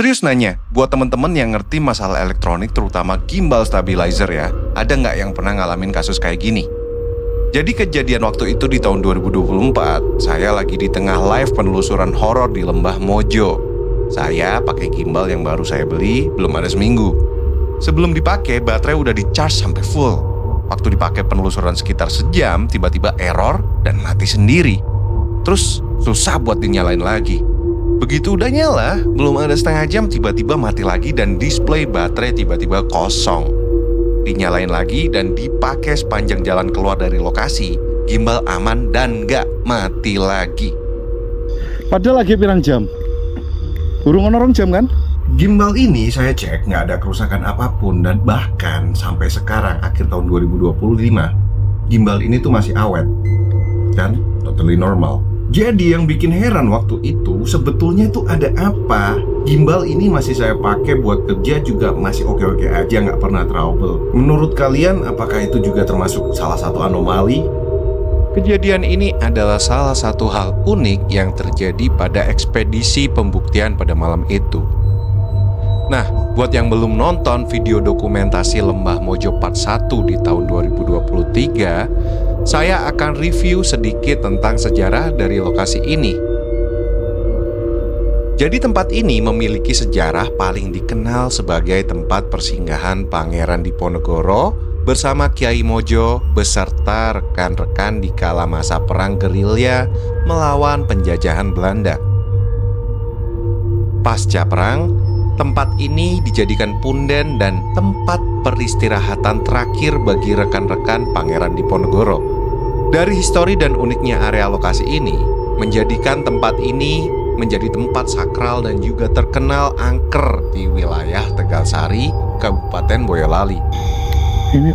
Serius nanya, buat temen-temen yang ngerti masalah elektronik terutama gimbal stabilizer ya, ada nggak yang pernah ngalamin kasus kayak gini? Jadi kejadian waktu itu di tahun 2024, saya lagi di tengah live penelusuran horor di Lembah Mojo. Saya pakai gimbal yang baru saya beli, belum ada seminggu. Sebelum dipakai, baterai udah di-charge sampai full. Waktu dipakai penelusuran sekitar sejam, tiba-tiba error dan mati sendiri. Terus susah buat dinyalain lagi. Begitu udah nyala, belum ada setengah jam tiba-tiba mati lagi dan display baterai tiba-tiba kosong. Dinyalain lagi dan dipakai sepanjang jalan keluar dari lokasi, gimbal aman dan nggak mati lagi. Padahal lagi pirang jam? Burung orang jam kan? Gimbal ini saya cek nggak ada kerusakan apapun dan bahkan sampai sekarang akhir tahun 2025, gimbal ini tuh masih awet dan totally normal. Jadi yang bikin heran waktu itu sebetulnya itu ada apa? Gimbal ini masih saya pakai buat kerja juga masih oke-oke aja, nggak pernah trouble. Menurut kalian apakah itu juga termasuk salah satu anomali? Kejadian ini adalah salah satu hal unik yang terjadi pada ekspedisi pembuktian pada malam itu. Nah, buat yang belum nonton video dokumentasi Lembah Mojo Part 1 di tahun 2023, saya akan review sedikit tentang sejarah dari lokasi ini. Jadi tempat ini memiliki sejarah paling dikenal sebagai tempat persinggahan Pangeran Diponegoro bersama Kiai Mojo beserta rekan-rekan di kala masa perang gerilya melawan penjajahan Belanda. Pasca perang, tempat ini dijadikan punden dan tempat peristirahatan terakhir bagi rekan-rekan Pangeran Diponegoro. Dari histori dan uniknya area lokasi ini, menjadikan tempat ini menjadi tempat sakral dan juga terkenal angker di wilayah Tegalsari, Kabupaten Boyolali. Ini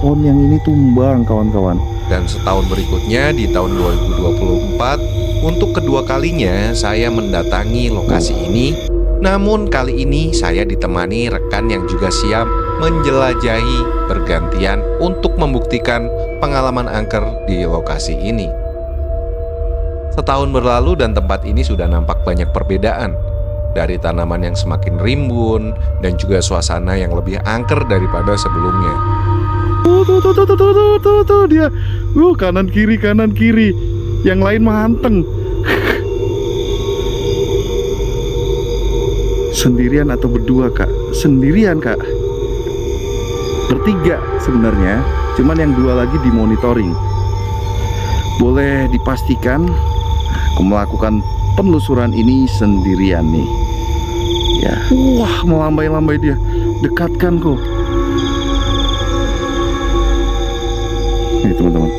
pohon yang ini tumbang kawan-kawan. Dan setahun berikutnya di tahun 2024, untuk kedua kalinya saya mendatangi lokasi ini. Namun kali ini saya ditemani rekan yang juga siap menjelajahi bergantian untuk membuktikan pengalaman angker di lokasi ini. Setahun berlalu dan tempat ini sudah nampak banyak perbedaan. Dari tanaman yang semakin rimbun dan juga suasana yang lebih angker daripada sebelumnya. Tuh dia. Kanan kiri. Yang lain mah hanteng. Sendirian atau berdua kak? Sendirian kak. Bertiga sebenarnya, cuman yang dua lagi dimonitoring. Boleh dipastikan aku melakukan penelusuran ini sendirian nih. Ya, wah melambai-lambai dia. Dekatkan kok. Nih teman-teman.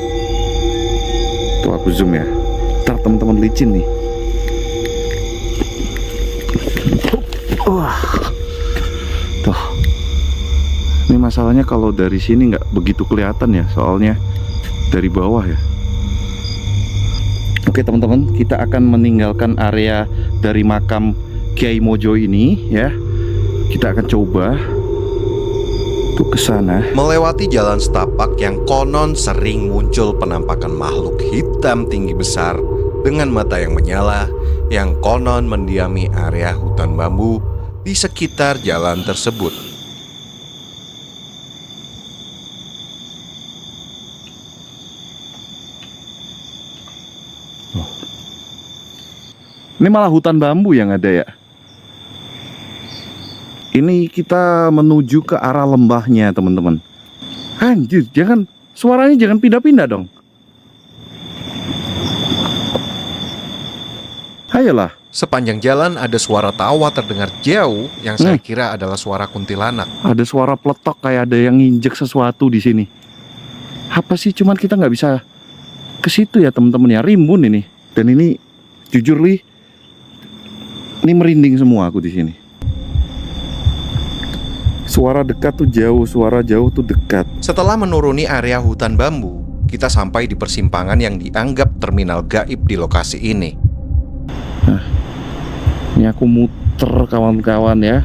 Tuh aku zoom ya. Ntar teman-teman licin nih. Wah, tuh. Ini masalahnya kalau dari sini nggak begitu kelihatan ya, soalnya dari bawah ya. Oke teman-teman, kita akan meninggalkan area dari makam Kiai Mojo ini ya. Kita akan coba tuh ke sana. Melewati jalan setapak yang konon sering muncul penampakan makhluk hitam tinggi besar dengan mata yang menyala, yang konon mendiami area hutan bambu di sekitar jalan tersebut. Ini malah hutan bambu yang ada ya. Ini kita menuju ke arah lembahnya teman-teman. Anjir, suaranya jangan pindah-pindah dong. Ayolah. Sepanjang jalan ada suara tawa terdengar jauh yang saya kira adalah suara kuntilanak. Ada suara peletok kayak ada yang nginjek sesuatu di sini. Apa sih? Cuman kita nggak bisa ke situ ya teman-teman ya. Rimbun ini. Dan ini jujur li, ini merinding semua aku di sini. Suara dekat tuh jauh, suara jauh tuh dekat. Setelah menuruni area hutan bambu, kita sampai di persimpangan yang dianggap terminal gaib di lokasi ini. Nah, ini aku muter kawan-kawan ya.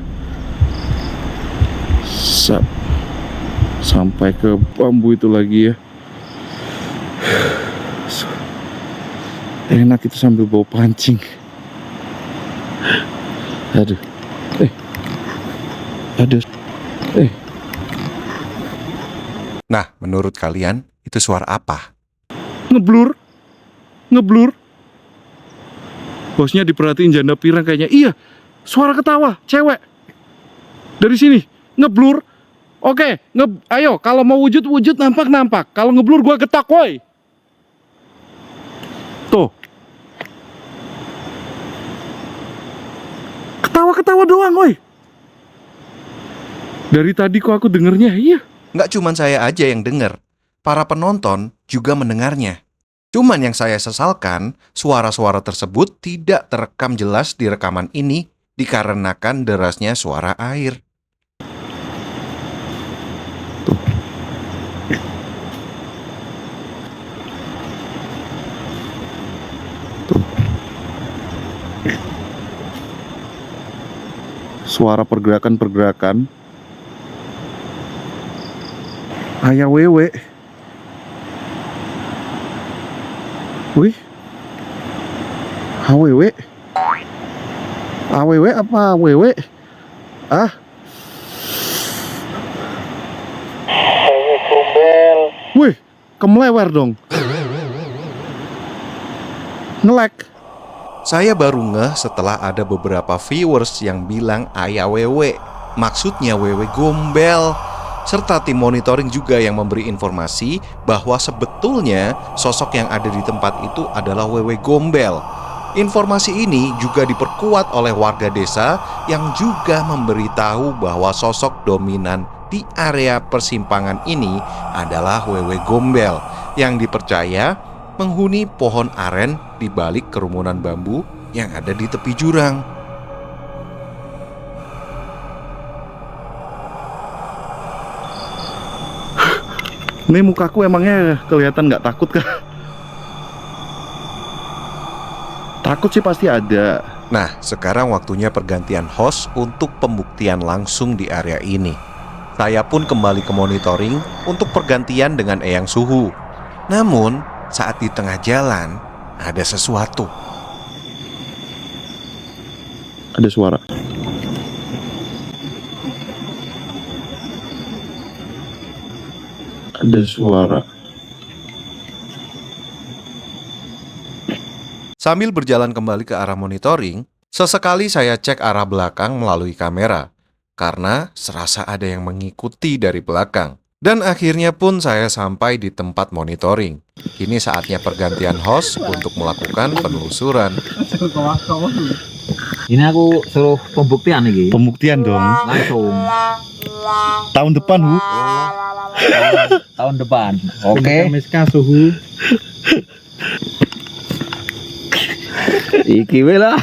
Sampai ke bambu itu lagi ya. Enak itu sambil bawa pancing. Aduh. Ada. Nah, menurut kalian itu suara apa? Ngeblur. Bosnya diperhatiin janda pirang kayaknya. Iya, suara ketawa, cewek. Dari sini, ngeblur. Oke, ayo kalau mau wujud nampak. Kalau ngeblur gua getak, woi. Tuh. Ketawa-ketawa doang, woi. Dari tadi kok aku dengernya, iya. Nggak cuman saya aja yang denger, para penonton juga mendengarnya. Cuman yang saya sesalkan, suara-suara tersebut tidak terekam jelas di rekaman ini dikarenakan derasnya suara air. Suara pergerakan. Ayah wewe. Wih. Awewe. Awewe apa wewe? Ah. Wih, kemelewer dong. Ngelek. Saya baru ngeh setelah ada beberapa viewers yang bilang ayah wewe, maksudnya wewe gombel. Serta tim monitoring juga yang memberi informasi bahwa sebetulnya sosok yang ada di tempat itu adalah wewe gombel. Informasi ini juga diperkuat oleh warga desa yang juga memberitahu bahwa sosok dominan di area persimpangan ini adalah wewe gombel yang dipercaya menghuni pohon aren di balik kerumunan bambu yang ada di tepi jurang. Ini mukaku emangnya kelihatan nggak takut kah? Takut sih pasti ada. Nah, sekarang waktunya pergantian host untuk pembuktian langsung di area ini. Saya pun kembali ke monitoring untuk pergantian dengan Eyang Suhu. Namun, saat di tengah jalan, ada sesuatu. Ada suara. Ada suara. Sambil berjalan kembali ke arah monitoring, sesekali saya cek arah belakang melalui kamera, karena serasa ada yang mengikuti dari belakang. Dan akhirnya pun saya sampai di tempat monitoring. Kini saatnya pergantian host untuk melakukan penelusuran. Ini aku suruh pembuktian nih. Pembuktian dong. Langsung. Tahun depan, Hu. Tahun depan. Oke. Miska suhu. Iki we lah.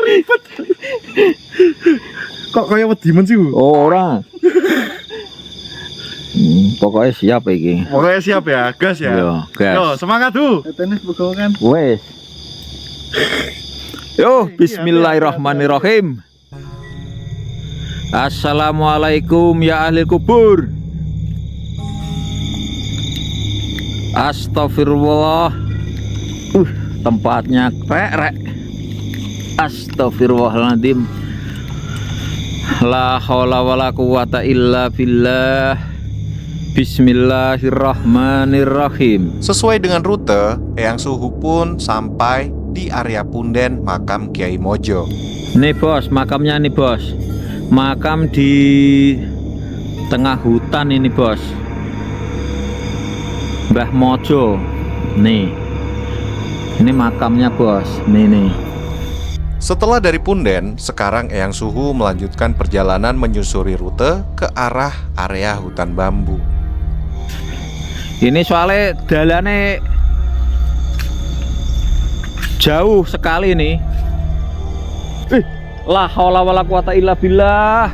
Ribet. Kok kayak wedimen sih, Hu? Oh, orang. Pokoknya siap iki. Pokoknya siap ya, gas ya. Yo, gas. Yo, semangat, Hu. Tenis begokan. Wes. Yo, bismillahirrahmanirrahim. Assalamualaikum ya ahli kubur. Astagfirullah. Tempatnya rek. Astagfirullahaladzim. La haula wala quwata illa billah. Bismillahirrahmanirrahim. Sesuai dengan rute, Eyang Suhu pun sampai di area punden makam Kiai Mojo. Nih bos, makamnya nih bos. Makam di tengah hutan ini bos. Mbah Mojo. Nih. Ini makamnya bos. Nih. Setelah dari punden, sekarang Eyang Suhu melanjutkan perjalanan menyusuri rute ke arah area hutan bambu. Ini soalnya dalane jauh sekali nih. La haula wala quwata illa billah.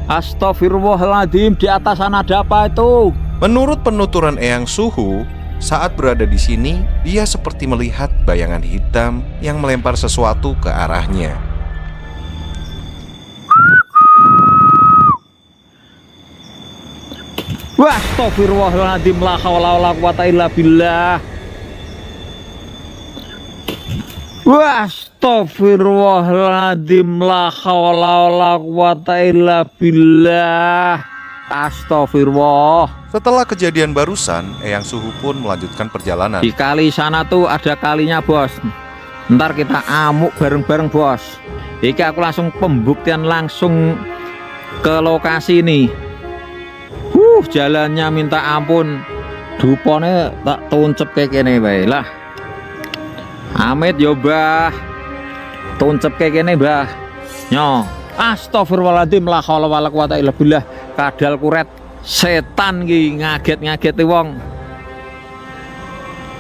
Astagfirullahaladzim. Di atas sana ada apa itu? Menurut penuturan Eyang Suhu, saat berada di sini, dia seperti melihat bayangan hitam yang melempar sesuatu ke arahnya. Wah, astagfirullahaladzim. La haula wala quwata illa billah. Wah, Astagfirullahaladzim, la haula wala quwata illa billah. Astagfirullah. Setelah kejadian barusan, Eyang Suhu pun melanjutkan perjalanan. Di kali sana tuh ada kalinya, bos. Ntar kita amuk bareng-bareng, bos. Iki aku langsung pembuktian langsung ke lokasi ini. Jalannya minta ampun. Dupone tak tuncep kayak gini bae lah. Amit yo, Mbah. Tuncep kayak gini, Mbah. Nyo. Astagfirullahaladzim, la haula wala quwata illa billah. Kadal kuret setan ki ngaget-ngageti wong.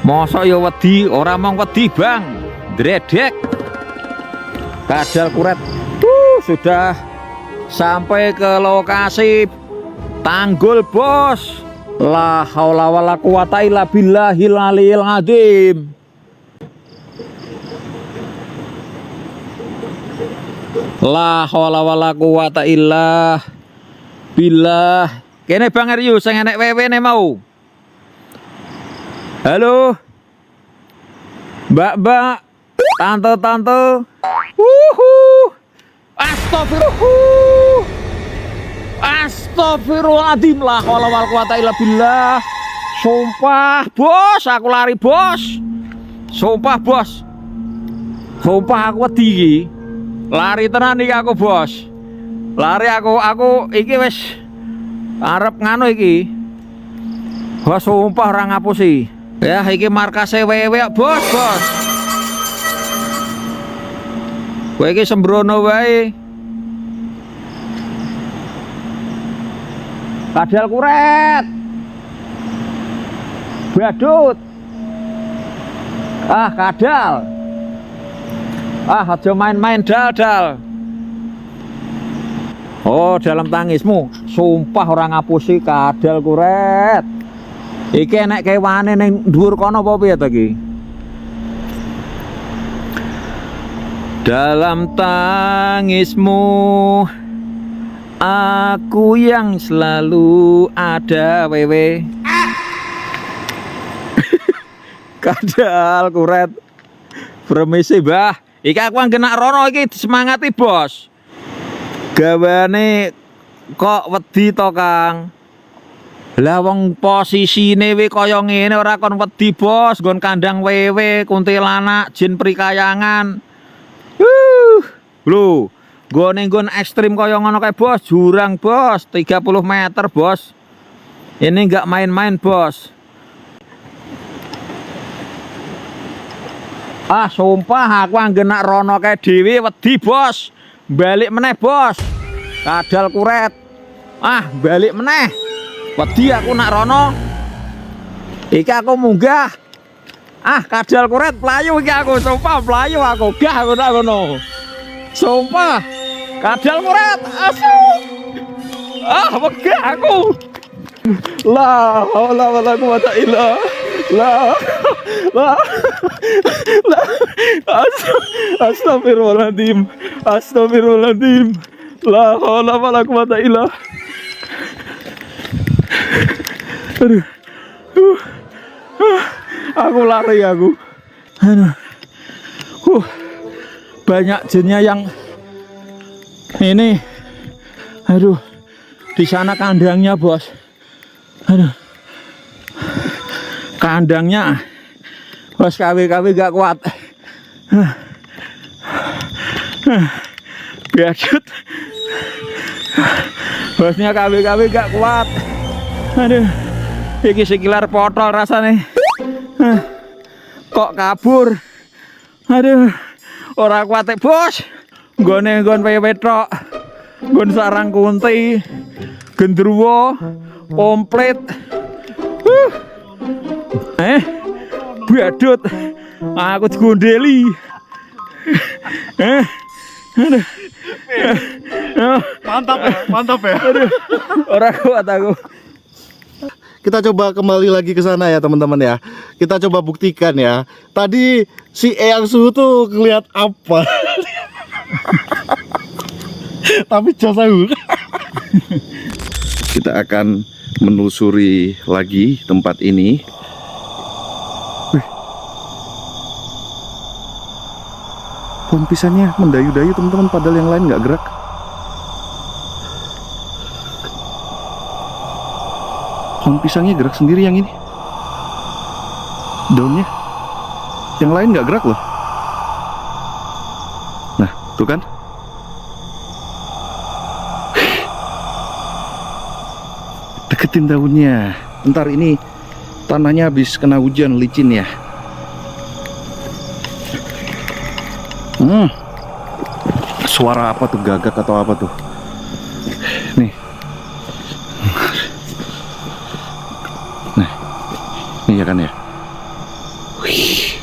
Mosok ya wedi, ora mong wedi, Bang. Dredek. Kadal kuret. Sudah sampai ke lokasi Tanggul, bos. La haula wala quwata illa billahil aliyil azim. La haula wala quwata illa billah. Kene Bang Aryu sing enek wewene mau. Halo. Mbak-mbak, tante-tante. Astagfirullah. Astagfirullahaladzim, la haula wala quwata illa billah. Sumpah, bos, aku lari, bos. Sumpah, bos. Sumpah aku wedi iki. Lari tenan iki aku, bos. Lari aku iki wis arep nganu iki. Bos, sumpah ora ngapusi. Ya iki markase wewe, bos, bos. Kowe iki sembrono wae. Kadal kuret. Badut. Ah, kadal. Ah, aja main-main dal-dal. Oh, dalam tangismu. Sumpah orang ngapusi kadal kuret. Iki enek kewane ning dhuwur kono apa piye to iki? Dalam tangismu aku yang selalu ada, wewe. Kadal kuret. Permisi, Mbah. Iki aku kena rono iki disemangati, bos. Gawane kok wedi to, Kang. Lah wong posisine we kaya ngene ora kon wedi, bos. Nggon kandang wewe, kuntilanak, jin prikayangan. Lho, nggon ekstrim kaya ngono kae, bos. Jurang, bos. 30 meter, bos. Ini enggak main-main, bos. Ah, sumpah aku anggenak rono kae dhewe wedi, bos. Balik meneh, bos. Kadal kuret. Ah, balik meneh. Wedi aku nak rono. Iki aku munggah. Ah, kadal kuret playu iki aku, sumpah playu aku. Gah aku nak ngono. Sumpah. Kadal kuret. Asu. Ah, wegah aku. La haula wala quwata illa la astagfirullahaladzim, astagfirullahaladzim, la haula wala quwata illa. Aduh, aku lari aku. Aduh, banyak jinnya yang ini. Aduh, di sana kandangnya, bos. Aduh, kandangnya bos KW gak kuat. Biadut. Bosnya KW gak kuat. Aduh, iki sekilar potol rasanya. Kok kabur. Aduh, ora kuat, bos. Nggon wewe tok. Nggon sarang kunti, gendruwo, komplit. Biadut. Aku digondeli. Aduh. Mantap ya. Aduh, ora kuat aku. Kita coba kembali lagi ke sana ya, teman-teman ya. Kita coba buktikan ya. Tadi si Eyang Suhu tuh ngeliat apa? Tapi jauh. Kita akan menelusuri lagi tempat ini. Pohon pisangnya mendayu-dayu teman-teman, padahal yang lain nggak gerak. Pohon pisangnya gerak sendiri yang ini. Daunnya. Yang lain nggak gerak loh. Nah, tuh kan. Deketin daunnya. Ntar ini tanahnya habis kena hujan, licin ya. Suara apa tuh, gagak atau apa tuh? Nih. Nah, ini ya kan ya. Wih.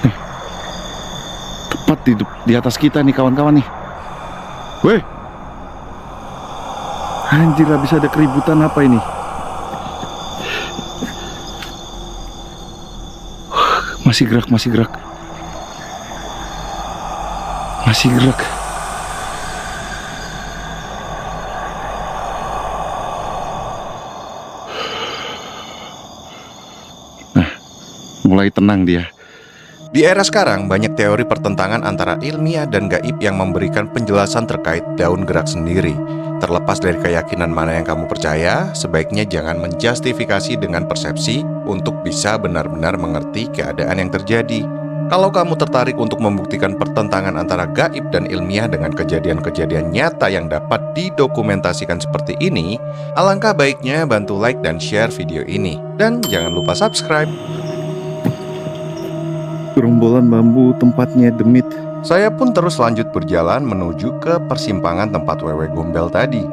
Nih. Tepat di atas kita nih kawan-kawan nih. Weh. Anjir, habis ada keributan apa ini? Masih gerak, masih gerak. Masih gerak. Nah, mulai tenang dia. Di era sekarang, banyak teori pertentangan antara ilmiah dan gaib yang memberikan penjelasan terkait daun gerak sendiri. Terlepas dari keyakinan mana yang kamu percaya, sebaiknya jangan menjustifikasi dengan persepsi untuk bisa benar-benar mengerti keadaan yang terjadi. Kalau kamu tertarik untuk membuktikan pertentangan antara gaib dan ilmiah dengan kejadian-kejadian nyata yang dapat didokumentasikan seperti ini, alangkah baiknya bantu like dan share video ini. Dan jangan lupa subscribe. Gerombolan bambu, tempatnya demit. Saya pun terus lanjut berjalan menuju ke persimpangan tempat wewe gombel tadi.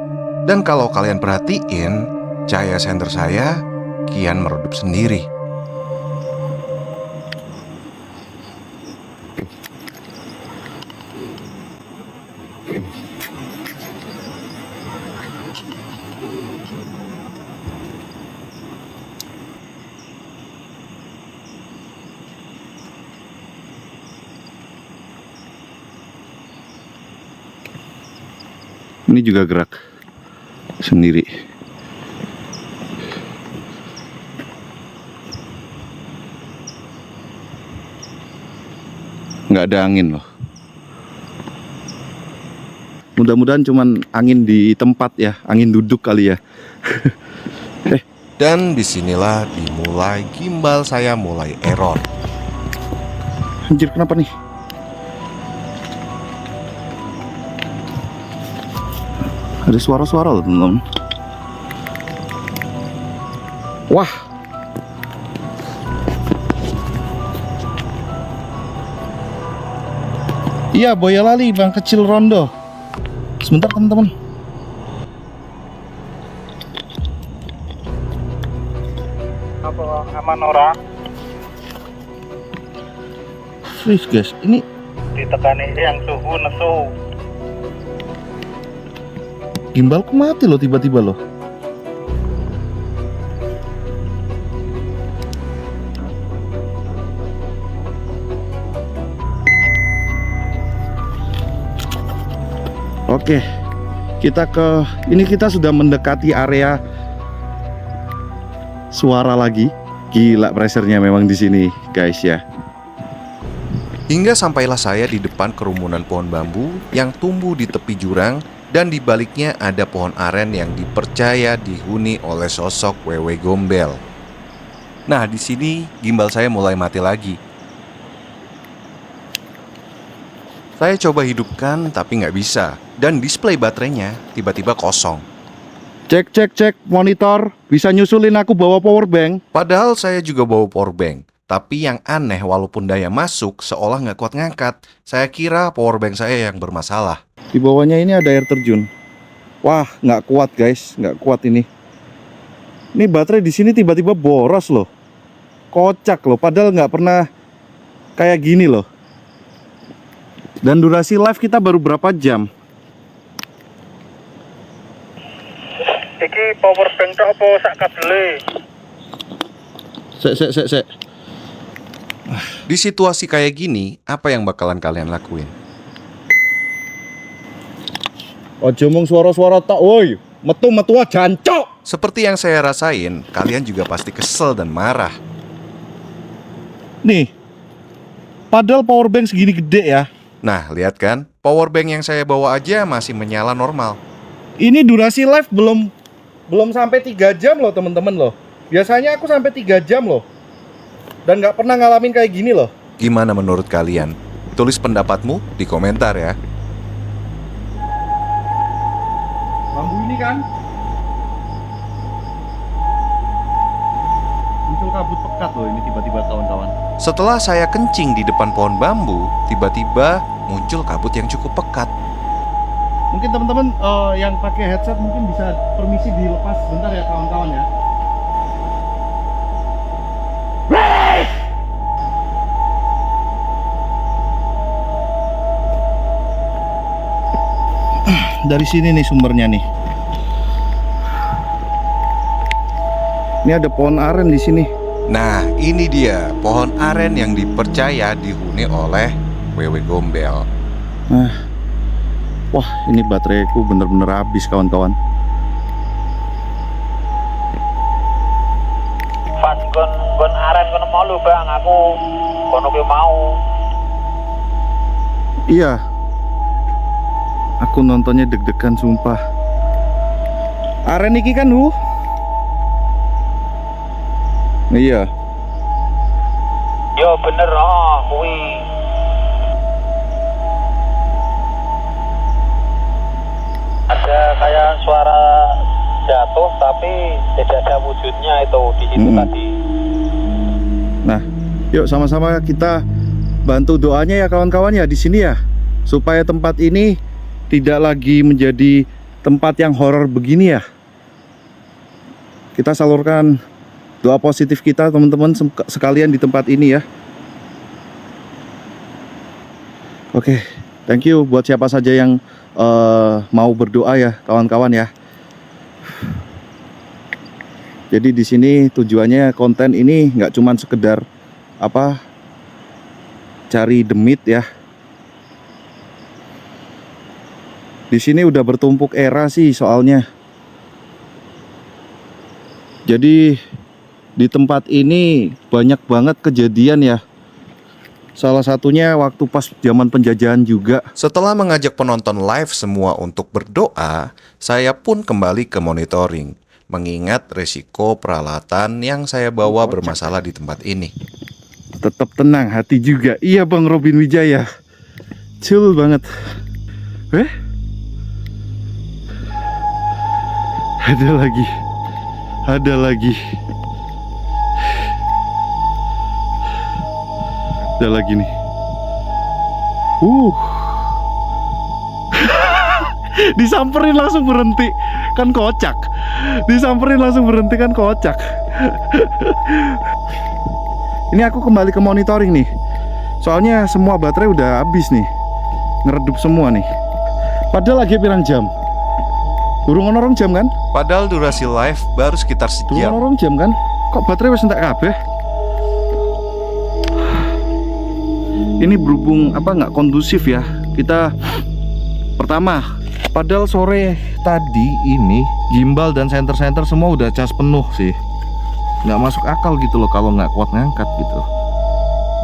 Dan kalau kalian perhatiin, cahaya senter saya kian meredup sendiri. Ini juga gerak sendiri. Nggak ada angin loh. Mudah-mudahan cuman angin di tempat ya, angin duduk kali ya. Dan disinilah dimulai gimbal saya mulai error. Anjir, kenapa nih? Ada suara-suara loh teman-teman. Wah. Iya, Boyolali, Bang Kecil Rondo. Sebentar teman-teman. Apa aman ora? Please guys, ini Ditekani yang suhu nesu. gimbalku mati loh tiba-tiba loh. Oke, kita sudah mendekati area suara lagi. Gila pressernya memang di sini, guys ya. Hingga sampailah saya di depan kerumunan pohon bambu yang tumbuh di tepi jurang, dan di baliknya ada pohon aren yang dipercaya dihuni oleh sosok wewe gombel. Nah, di sini gimbal saya mulai mati lagi. Saya coba hidupkan tapi nggak bisa, dan display baterainya tiba-tiba kosong. Cek monitor, bisa nyusulin aku bawa power bank. Padahal saya juga bawa power bank. Tapi yang aneh, walaupun daya masuk seolah nggak kuat ngangkat. Saya kira power bank saya yang bermasalah. Di bawahnya ini ada air terjun. Wah, nggak kuat guys, nggak kuat ini. Ini baterai di sini tiba-tiba boros loh. Kocak loh, padahal nggak pernah kayak gini loh. Dan durasi live kita baru berapa jam? Iki power bank tok apa sak kabele? Sek. Di situasi kayak gini, apa yang bakalan kalian lakuin? Ojo mung suara-suara tak, woi. Metu-metu jancok. Seperti yang saya rasain, kalian juga pasti kesel dan marah. Nih, padahal power bank segini gede ya. Nah, lihat kan? Power bank yang saya bawa aja masih menyala normal. Ini durasi live belum sampai 3 jam loh teman-teman loh. Biasanya aku sampai 3 jam loh. Dan nggak pernah ngalamin kayak gini loh. Gimana menurut kalian? Tulis pendapatmu di komentar ya. Bambu ini kan muncul kabut pekat loh ini tiba-tiba kawan-kawan. Setelah saya kencing di depan pohon bambu, tiba-tiba muncul kabut yang cukup pekat. Mungkin teman-teman yang pakai headset mungkin bisa permisi dilepas sebentar ya kawan-kawan ya. Dari sini nih sumbernya nih. Ini ada pohon aren di sini. Nah, ini dia pohon aren yang dipercaya dihuni oleh wewe gombel. Nah, wah ini bateraiku bener-bener habis kawan-kawan. Pas gon aren kono mau lu Bang, aku kono ki mau. Iya. Aku nontonnya deg-degan sumpah. Aren iki kan Iya. Yo bener kuwi. Ada kayak suara jatuh tapi tidak ada wujudnya itu di situ tadi. Nah, yuk sama-sama kita bantu doanya ya kawan-kawan ya di sini ya, supaya tempat ini tidak lagi menjadi tempat yang horor begini ya. Kita salurkan doa positif kita teman-teman sekalian di tempat ini ya. Oke, thank you buat siapa saja yang mau berdoa ya kawan-kawan ya. Jadi di sini tujuannya konten ini nggak cuman sekedar cari demit ya. Di sini udah bertumpuk era sih soalnya. Jadi di tempat ini banyak banget kejadian ya. Salah satunya waktu pas zaman penjajahan juga. Setelah mengajak penonton live semua untuk berdoa, saya pun kembali ke monitoring, mengingat resiko peralatan yang saya bawa bermasalah di tempat ini. Tetap tenang hati juga. Iya Bang Robin Wijaya. Chill banget. Ada lagi. Ada lagi nih. Disamperin langsung berhenti. Kan kocak. Disamperin langsung berhenti kan kocak. Ini aku kembali ke monitoring nih. Soalnya semua baterai udah habis nih. Ngeredup semua nih. Padahal lagi pirang jam. Durung ono 2 jam kan? Padahal durasi live baru sekitar Durung sejam. ono 2 jam kan? Kok baterai wis entek kabeh? Ini berhubung nggak kondusif ya. Kita pertama, padahal sore tadi ini gimbal dan senter-senter semua udah cas penuh sih. Nggak masuk akal gitu loh kalau nggak kuat ngangkat gitu.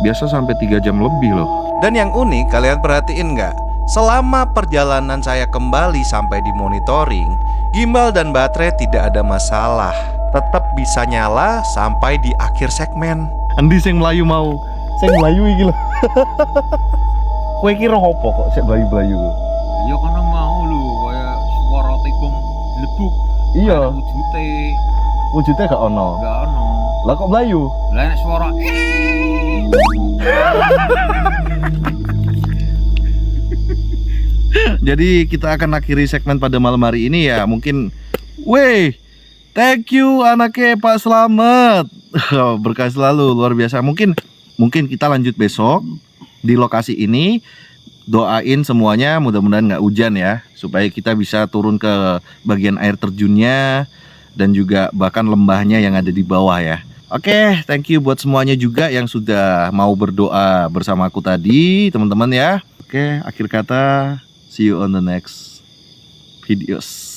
Biasa sampai 3 jam lebih loh. Dan yang unik, kalian perhatiin nggak? Selama perjalanan saya kembali sampai di monitoring, gimbal dan baterai tidak ada masalah. Tetap bisa nyala sampai di akhir segmen. Endi sing melayu mau? Sing melayu iki lho. Kowe kira opo kok sik melayu-melayu? Ya kono mau lho kaya swara tikung lebuk. Iya, Wujudnya wujudnya gak ono. enggak ono. Lah kok melayu? Lah nek swara Jadi kita akan akhiri segmen pada malam hari ini ya. Mungkin thank you anaknya Pak Slamet. Berkah selalu, luar biasa. Mungkin kita lanjut besok di lokasi ini. Doain semuanya mudah-mudahan nggak hujan ya, supaya kita bisa turun ke bagian air terjunnya dan juga bahkan lembahnya yang ada di bawah ya. Oke, thank you buat semuanya juga yang sudah mau berdoa bersama aku tadi, teman-teman ya. Oke, akhir kata, see you on the next videos.